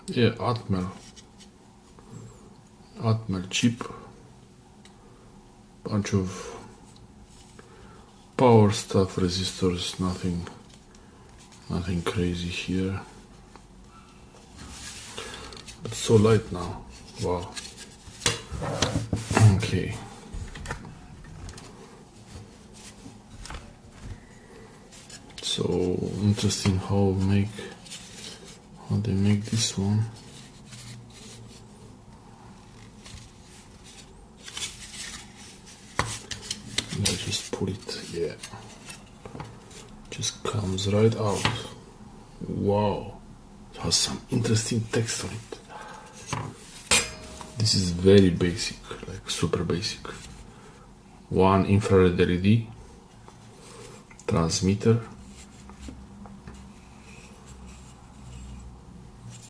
Yeah, Atmel chip, bunch of power stuff, resistors, nothing crazy here. It's so light now. Wow. Okay. So interesting how they make this one. I just pull it, yeah. Just comes right out. Wow. It has some interesting text on it. This is very basic, like super basic. One infrared LED, transmitter,